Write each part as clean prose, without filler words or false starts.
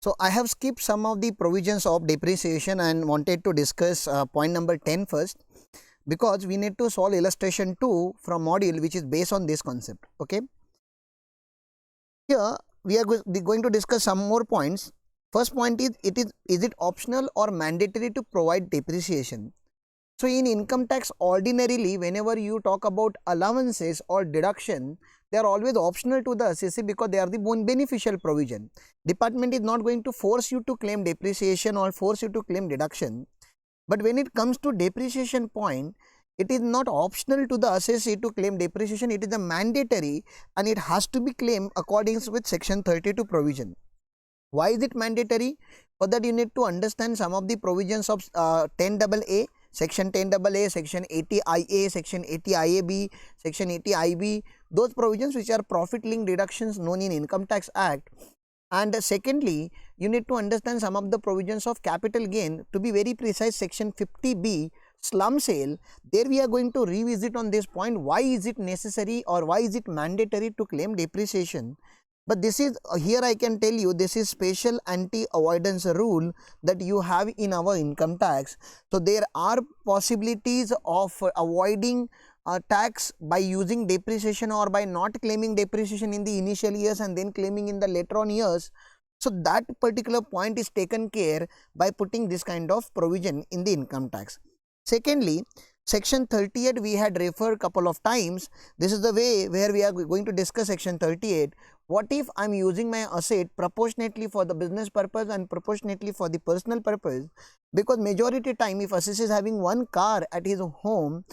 So I have skipped some of the provisions of depreciation and wanted to discuss point number 10 first, because we need to solve illustration 2 from module which is based on this concept. Okay. Here we are going to discuss some more points. First point is it optional or mandatory to provide depreciation? So in income tax, ordinarily whenever you talk about allowances or deduction, they are always optional to the assessee because they are the beneficial provision. Department is not going to force you to claim depreciation or force you to claim deduction. But when it comes to depreciation point, it is not optional to the assessee to claim depreciation, it is a mandatory and it has to be claimed according with section 32 provision. Why is it mandatory? For that you need to understand some of the provisions of 10AA, section 10AA, section 80IA, section 80IAB, section 80IB, those provisions which are profit linked deductions known in Income Tax Act. And secondly, you need to understand some of the provisions of capital gain. To be very precise, section 50B, slum sale. There we are going to revisit on this point, why is it necessary or why is it mandatory to claim depreciation. But this is here I can tell you, this is special anti-avoidance rule that you have in our income tax. So there are possibilities of avoiding tax by using depreciation or by not claiming depreciation in the initial years and then claiming in the later on years. So that particular point is taken care by putting this kind of provision in the income tax. Secondly, section 38 we had referred couple of times. This is the way where we are going to discuss section 38. What if I am using my asset proportionately for the business purpose and proportionately for the personal purpose? Because majority time if assessee is having one car at his home,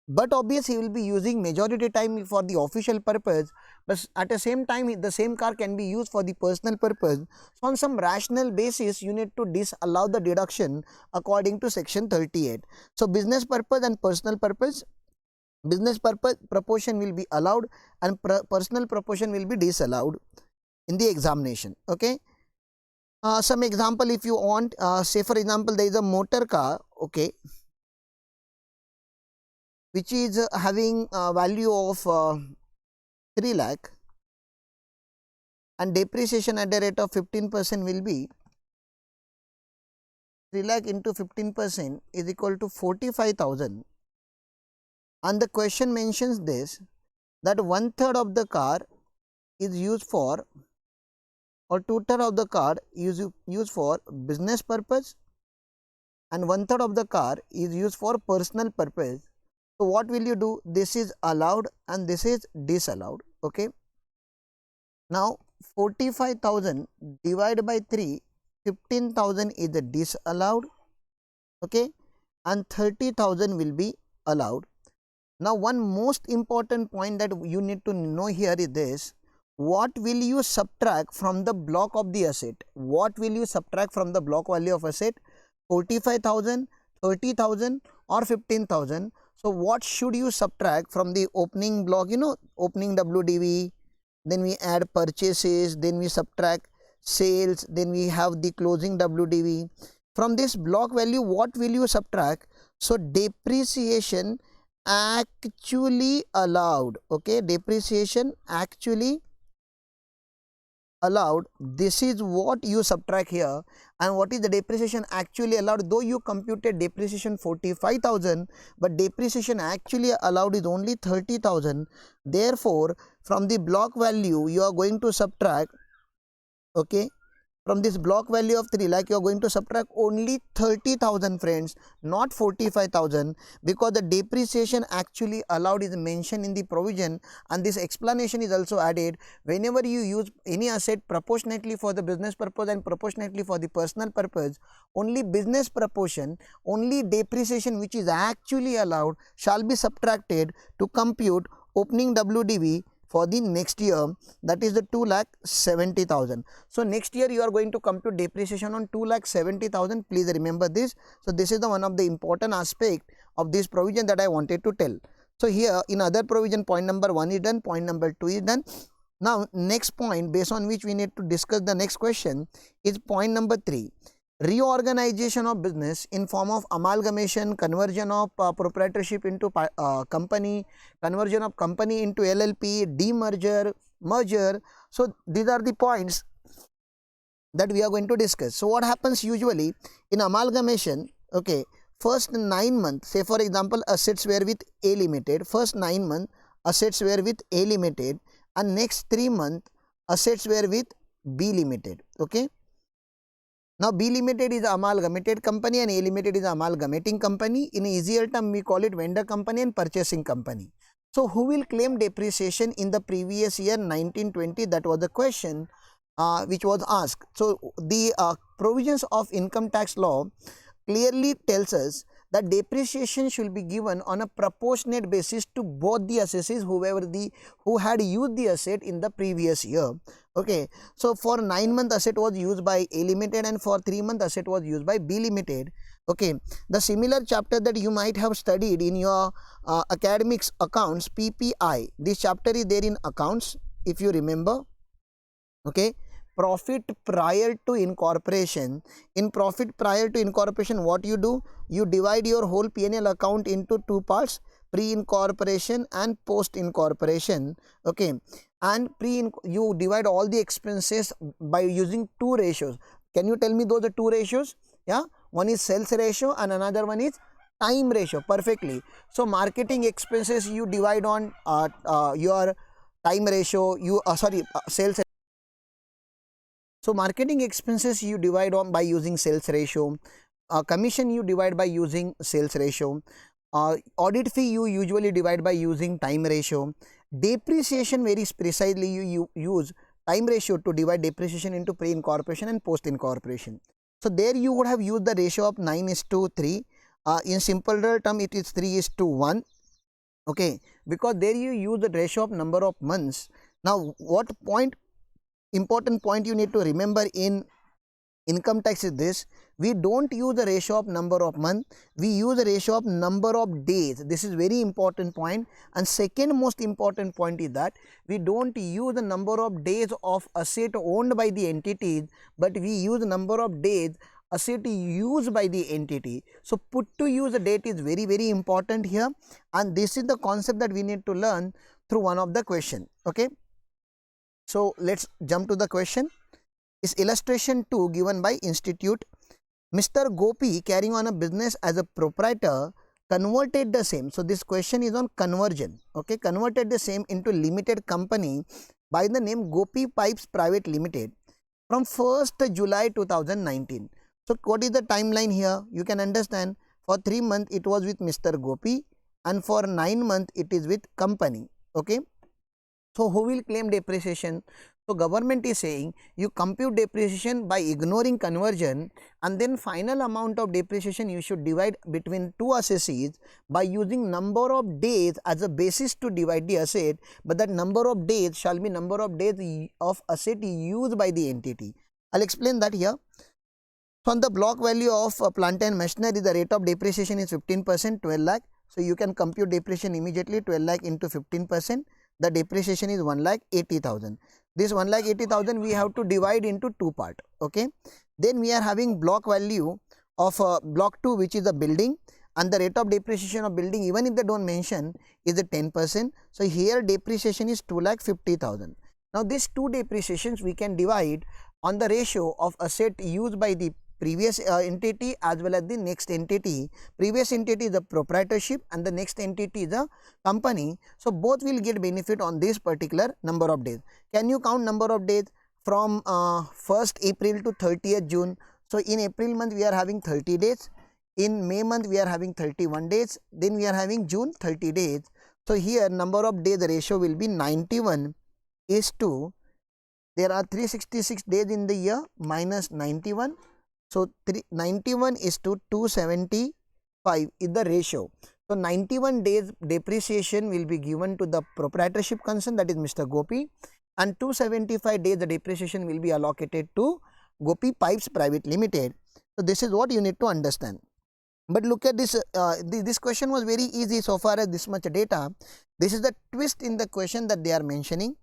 but obviously he will be using majority time for the official purpose, but at the same time the same car can be used for the personal purpose. So on some rational basis you need to disallow the deduction according to section 38. So business purpose and personal purpose, business purpose proportion will be allowed and personal proportion will be disallowed in the examination. Okay. Some example if you want, say for example there is a motor car, okay, which is having a value of 3 lakh and depreciation at the rate of 15% will be 3 lakh into 15% is equal to 45,000, and the question mentions this, that 1/3 of the car is used for or 2/3 of the car is used for business purpose and 1/3 of the car is used for personal purpose. So what will you do? This is allowed and this is disallowed. Okay. Now 45,000 divided by 3, 15,000 is disallowed. Okay, and 30,000 will be allowed. Now one most important point that you need to know here is this: what will you subtract from the block of the asset? What will you subtract from the block value of asset? 45,000, 30,000 or 15,000. So what should you subtract from the opening block? You know, opening WDV, then we add purchases, then we subtract sales, then we have the closing WDV. From this block value, what will you subtract? So depreciation actually allowed. Okay, depreciation actually allowed, this is what you subtract here. And what is the depreciation actually allowed? Though you computed depreciation 45,000, but depreciation actually allowed is only 30,000. Therefore from the block value you are going to subtract, okay, from this block value of 3 lakh you are going to subtract only 30,000 friends, not 45,000, because the depreciation actually allowed is mentioned in the provision, and this explanation is also added. Whenever you use any asset proportionately for the business purpose and proportionately for the personal purpose, only business proportion, only depreciation which is actually allowed shall be subtracted to compute opening WDV for the next year, that is the 2,70,000. So next year you are going to compute depreciation on 2,70,000. Please remember this. So this is the one of the important aspect of this provision that I wanted to tell. So here in other provision, point number 1 is done, point number 2 is done. Now next point based on which we need to discuss the next question is point number 3. Reorganization of business in form of amalgamation, conversion of proprietorship into company, conversion of company into LLP, demerger, merger. So these are the points that we are going to discuss. So what happens usually in amalgamation, okay, first 9 months, say for example assets were with A Limited, first 9 months assets were with A Limited, and next 3 months assets were with B Limited, okay. Now B Limited is amalgamated company and A Limited is amalgamating company. In easier term we call it vendor company and purchasing company. So who will claim depreciation in the previous year 1920? That was the question which was asked. So the provisions of income tax law clearly tells us that depreciation should be given on a proportionate basis to both the assessors who had used the asset in the previous year. Okay, so for 9 month asset was used by A Limited and for 3 month asset was used by B Limited. Okay, the similar chapter that you might have studied in your academics accounts, PPI, this chapter is there in accounts if you remember. Okay, profit prior to incorporation. In profit prior to incorporation, what you do? You divide your whole P&L account into two parts, pre-incorporation and post-incorporation. Okay, and you divide all the expenses by using two ratios. Can you tell me those are two ratios? Yeah, one is sales ratio and another one is time ratio. Perfectly. So marketing expenses you divide on your time ratio, sales. So marketing expenses you divide on by using sales ratio, commission you divide by using sales ratio, audit fee you usually divide by using time ratio, depreciation very precisely you use time ratio to divide depreciation into pre-incorporation and post-incorporation. So there you would have used the ratio of 9:3, in simpler term it is 3:1, okay, because there you use the ratio of number of months. Now what important point you need to remember in income tax is this: we don't use the ratio of number of months, we use the ratio of number of days. This is very important point. And second most important point is that we don't use the number of days of asset owned by the entities, but we use number of days asset used by the entity. So put to use date is very important here, and this is the concept that we need to learn through one of the question. Okay, so let's jump to the question. Is illustration 2 given by institute. Mr. Gopi, carrying on a business as a proprietor, converted the same. So this question is on conversion. Okay, converted the same into limited company by the name Gopi Pipes Private Limited from 1st July 2019. So what is the timeline here? You can understand, for 3 months it was with Mr. Gopi and for 9 months it is with company. Okay, so who will claim depreciation? So government is saying you compute depreciation by ignoring conversion, and then final amount of depreciation you should divide between two assessees by using number of days as a basis to divide the asset, but that number of days shall be number of days of asset used by the entity. I'll explain that here. So on the block value of plant and machinery, the rate of depreciation is 15%, 12 lakh. So you can compute depreciation immediately. 12 lakh into 15%, the depreciation is 1,80,000. This 1,80,000 we have to divide into two part. Okay, then we are having block value of block 2, which is the building, and the rate of depreciation of building, even if they don't mention, is a 10%. So here depreciation is 2,50,000. Now these two depreciations we can divide on the ratio of asset used by the previous entity as well as the next entity. Previous entity is the proprietorship and the next entity is the company. So both will get benefit on this particular number of days. Can you count number of days from 1st April to 30th June? So in April month we are having 30 days, in May month we are having 31 days, then we are having June 30 days. So here number of days, the ratio will be 91 is to, there are 366 days in the year minus 91. So 91 is to 275 is the ratio. So 91 days depreciation will be given to the proprietorship concern, that is Mr. Gopi, and 275 days the depreciation will be allocated to Gopi Pipes Private Limited. So this is what you need to understand. But look at this, this question was very easy so far as this much data. This is the twist in the question that they are mentioning.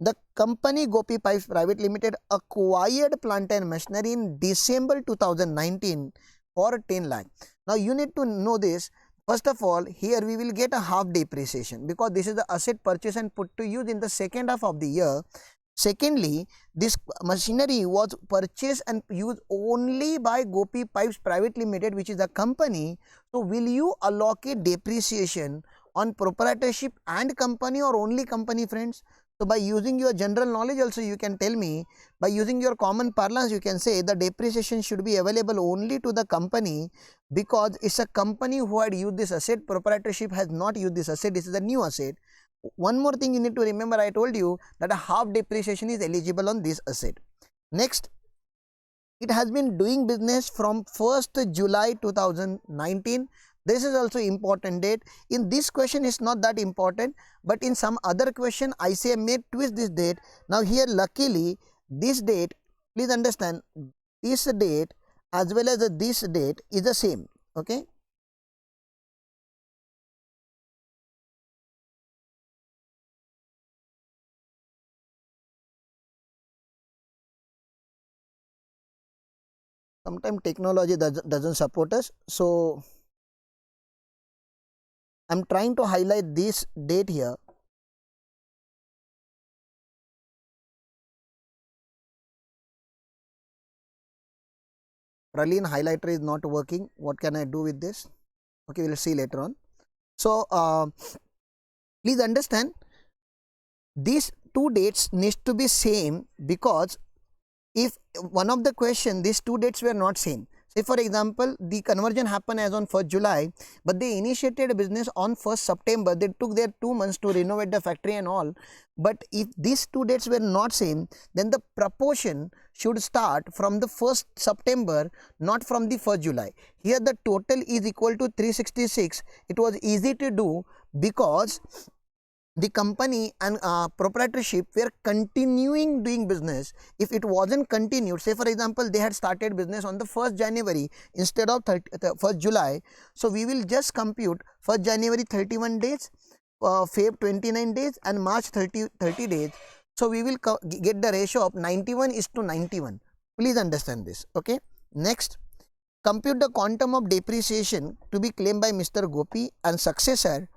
The company Gopi Pipes Private Limited acquired plant and machinery in December 2019 for 10 lakh. Now you need to know this. First of all, here we will get a half depreciation because this is the asset purchase and put to use in the second half of the year. Secondly, this machinery was purchased and used only by Gopi Pipes Private Limited, which is a company. So, will you allocate depreciation on proprietorship and company or only company, friends? So, by using your general knowledge also you can tell me, by using your common parlance you can say the depreciation should be available only to the company, because it's a company who had used this asset, proprietorship has not used this asset, this is a new asset. One more thing you need to remember, I told you that a half depreciation is eligible on this asset. Next, it has been doing business from 1st July 2019. This is also important date. In this question it's not that important, but in some other question ICAI may twist this date. Now here luckily this date, please understand, this date as well as this date is the same. Okay. Sometimes technology doesn't support us, so I'm trying to highlight this date here. Praleen, highlighter is not working. What can I do with this? Okay, we'll see later on. So please understand, these two dates needs to be same, because if one of the question these two dates were not same, say for example the conversion happened as on 1st July, but they initiated a business on 1st September, they took their 2 months to renovate the factory and all, but if these two dates were not same, then the proportion should start from the 1st September, not from the 1st July. Here the total is equal to 366. It was easy to do because the company and proprietorship were continuing doing business. If it wasn't continued, say for example they had started business on the 1st January instead of 1st July, so we will just compute 1st January 31 days, Feb 29 days and March 30 days. So we will get the ratio of 91:91. Please understand this. Okay. Next, compute the quantum of depreciation to be claimed by Mr. Gopi and successor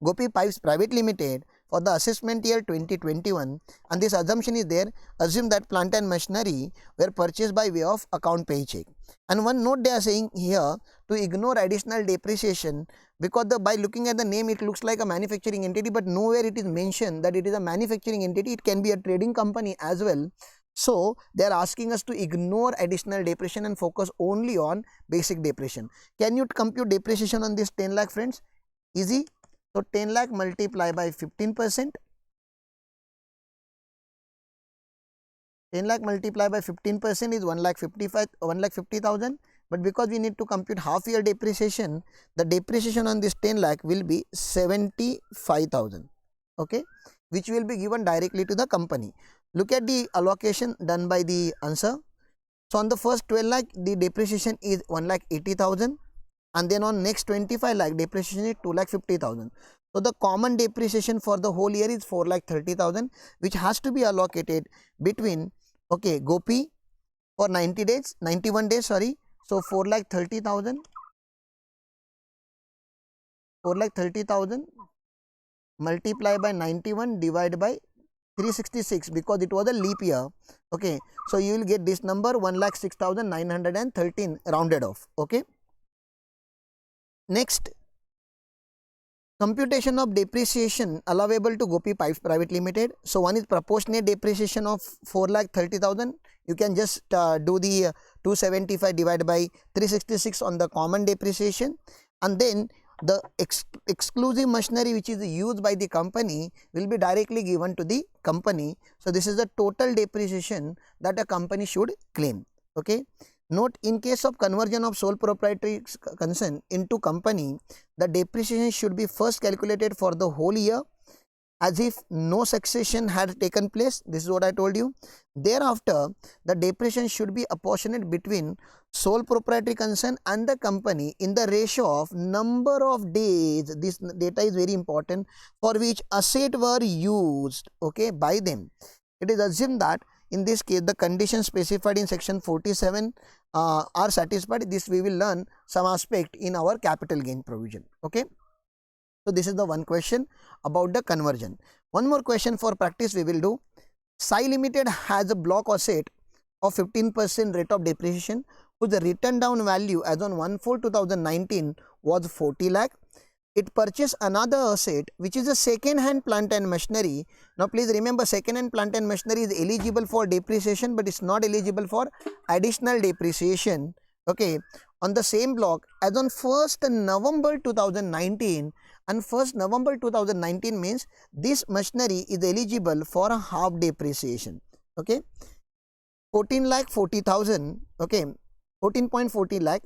Gopi Pipes Private Limited for the assessment year 2021, and this assumption is there. Assume that plant and machinery were purchased by way of account paycheck. And one note they are saying here to ignore additional depreciation, because by looking at the name it looks like a manufacturing entity, but nowhere it is mentioned that it is a manufacturing entity. It can be a trading company as well. So they are asking us to ignore additional depreciation and focus only on basic depreciation. Can you compute depreciation on this 10 lakh, friends? Easy. So 10 lakh multiply by 15%, 10 lakh multiply by 15% is 1,50,000, but because we need to compute half year depreciation, the depreciation on this 10 lakh will be 75,000, okay, which will be given directly to the company. Look at the allocation done by the answer. So on the first 12 lakh the depreciation is 1,80,000, and then on next 25 lakh depreciation is 2,50,000. So the common depreciation for the whole year is 4,30,000, which has to be allocated between, okay, Gopi for 91 days, sorry. So 4,30,000, 4,30,000 multiply by 91 divided by 366, because it was a leap year. Okay, so you will get this number 1,06,913 rounded off. Okay. Next, computation of depreciation allowable to Gopi Pipes Private Limited. So one is proportionate depreciation of 4,30,000. You can just do the 275 divided by 366 on the common depreciation, and then the exclusive machinery which is used by the company will be directly given to the company. So this is the total depreciation that a company should claim. Okay. Note, in case of conversion of sole proprietary concern into company, the depreciation should be first calculated for the whole year as if no succession had taken place. This is what I told you. Thereafter, the depreciation should be apportioned between sole proprietary concern and the company in the ratio of number of days. This data is very important, for which asset were used, okay, by them. It is assumed that in this case the conditions specified in section 47 are satisfied. This we will learn some aspect in our capital gain provision. Okay. So this is the one question about the conversion. One more question for practice we will do. Sai Limited has a block asset of 15% rate of depreciation whose written down value as on 1/4/2019 was 40 lakh. It purchased another asset which is a second hand plant and machinery. Now please remember, second hand plant and machinery is eligible for depreciation but it's not eligible for additional depreciation, okay, on the same block as on 1st November 2019, and 1st November 2019 means this machinery is eligible for a half depreciation, okay. 14,40,000, okay, 14.40 lakh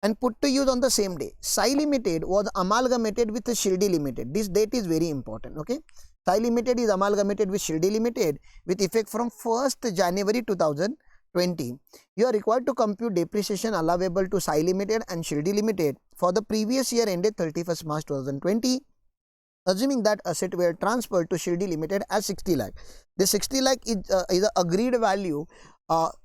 and put to use on the same day. Sai Limited was amalgamated with Shirdi Limited. This date is very important, okay. Sai Limited is amalgamated with Shirdi Limited with effect from 1st January 2020. You are required to compute depreciation allowable to Sai Limited and Shirdi Limited for the previous year ended 31st March 2020, assuming that asset were transferred to Shirdi Limited as 60 lakh. This 60 lakh is the agreed value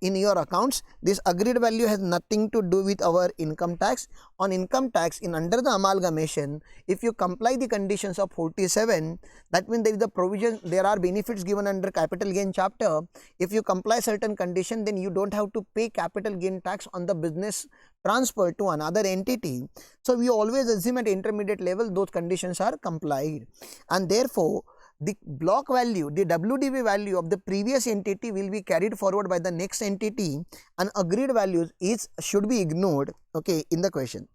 in your accounts. This agreed value has nothing to do with our income tax. On income tax, in under the amalgamation, if you comply the conditions of 47, that means there is a provision, there are benefits given under capital gain chapter. If you comply certain condition, then you don't have to pay capital gain tax on the business transfer to another entity. So we always assume at intermediate level those conditions are complied, and therefore the block value, the WDV value of the previous entity will be carried forward by the next entity, and agreed values should be ignored, okay, in the question.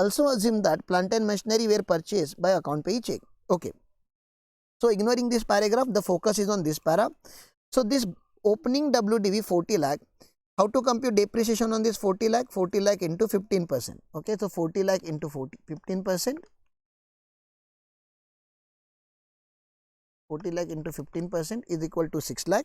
Also assume that plant and machinery were purchased by account pay check, okay. So ignoring this paragraph, the focus is on this para. So this opening WDV 40 lakh, how to compute depreciation on this 40 lakh? 40 lakh into 15%, okay. So 40 lakh into 15%. 40 lakh into 15% is equal to 6 lakh.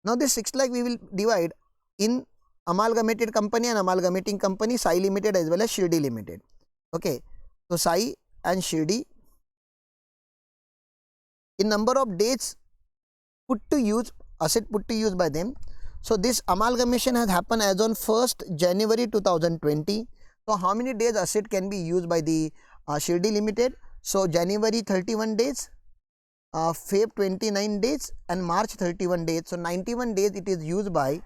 Now this 6 lakh we will divide in amalgamated company and amalgamating company, Sai Limited as well as Shirdi Limited, okay. So Sai and Shirdi, in number of days put to use, asset put to use by them. So this amalgamation has happened as on 1st January 2020. So how many days asset can be used by the Shirdi Limited? So January 31 days, Feb 29 days and March 31 days. So 91 days it is used by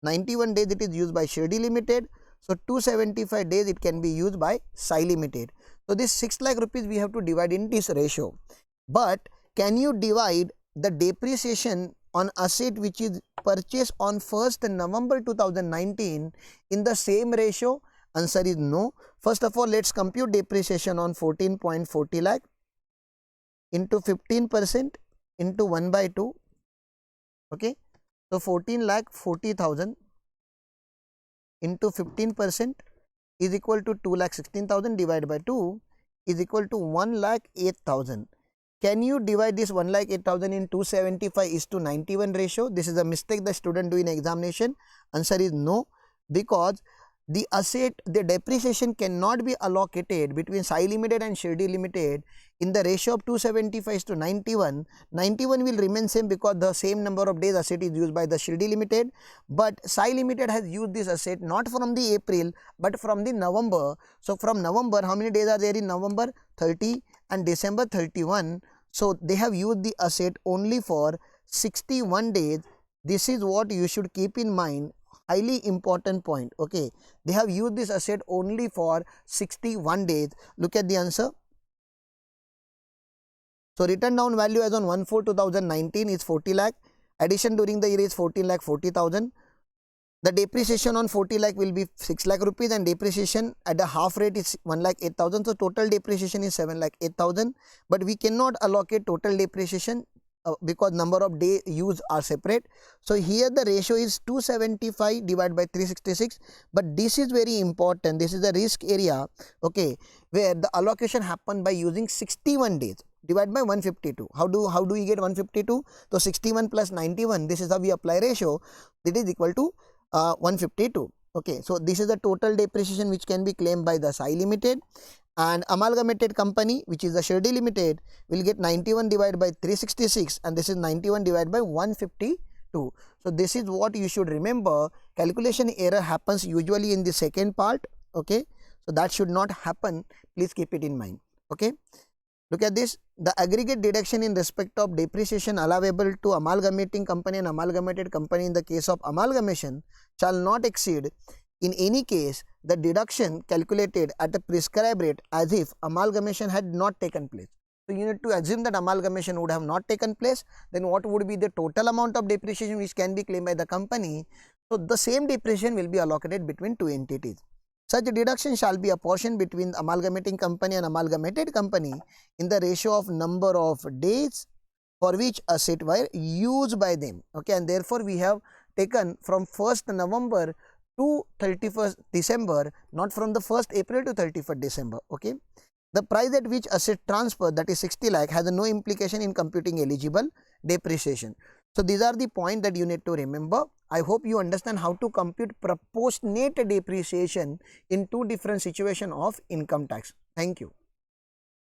Shirdi Limited. So 275 days it can be used by Sai Limited. So this 6 lakh rupees we have to divide in this ratio. But can you divide the depreciation on asset which is purchased on 1st November 2019 in the same ratio? Answer is no. First of all, let's compute depreciation on 14.40 lakh into 15% into 1 by 2, okay. So 14 lakh 40,000 into 15% is equal to 2 lakh 16,000 divided by 2 is equal to 1 lakh 8,000. Can you divide this 1 lakh 8,000 in 275:91 ratio? This is a mistake the student do in examination. Answer is no, because the asset, the depreciation cannot be allocated between Sai Limited and Shirdi Limited in the ratio of 275:91. 91 will remain same because the same number of days asset is used by the Shirdi Limited, but Sai Limited has used this asset not from the April but from the November. So from November, how many days are there in November? 30 and December 31. So they have used the asset only for 61 days. This is what you should keep in mind. Highly important point, okay. They have used this asset only for 61 days. Look at the answer. So written down value as on 1/4/2019 is 40 lakh. Addition during the year is 14 lakh 40,000. The depreciation on 40 lakh will be 6 lakh rupees and depreciation at the half rate is 1 lakh 8,000. So total depreciation is 7 lakh 8,000. But we cannot allocate total depreciation because number of day used are separate. So here the ratio is 275 divided by 366, but this is very important. This is the risk area, okay, where the allocation happened by using 61 days divided by 152. How do we get 152? So 61 plus 91, this is how we apply ratio, that is equal to 152. Okay, so this is the total depreciation which can be claimed by the Sai Limited, and amalgamated company, which is the Shirdi Limited, will get 91 divided by 366, and this is 91 divided by 152. So this is what you should remember. Calculation error happens usually in the second part, okay. So that should not happen. Please keep it in mind, okay. Look at this. The aggregate deduction in respect of depreciation allowable to amalgamating company and amalgamated company in the case of amalgamation shall not exceed, in any case, the deduction calculated at a prescribed rate as if amalgamation had not taken place. So, you need to assume that amalgamation would have not taken place. Then what would be the total amount of depreciation which can be claimed by the company? So, the same depreciation will be allocated between two entities. Such deduction shall be apportioned between amalgamating company and amalgamated company in the ratio of number of days for which asset were used by them. Okay, and therefore we have taken from 1st November to 31st December, not from the 1st April to 31st December. Okay, the price at which asset transfer, that is 60 lakh, has no implication in computing eligible depreciation. So these are the points that you need to remember. I hope you understand how to compute proportionate depreciation in two different situations of income tax. Thank you.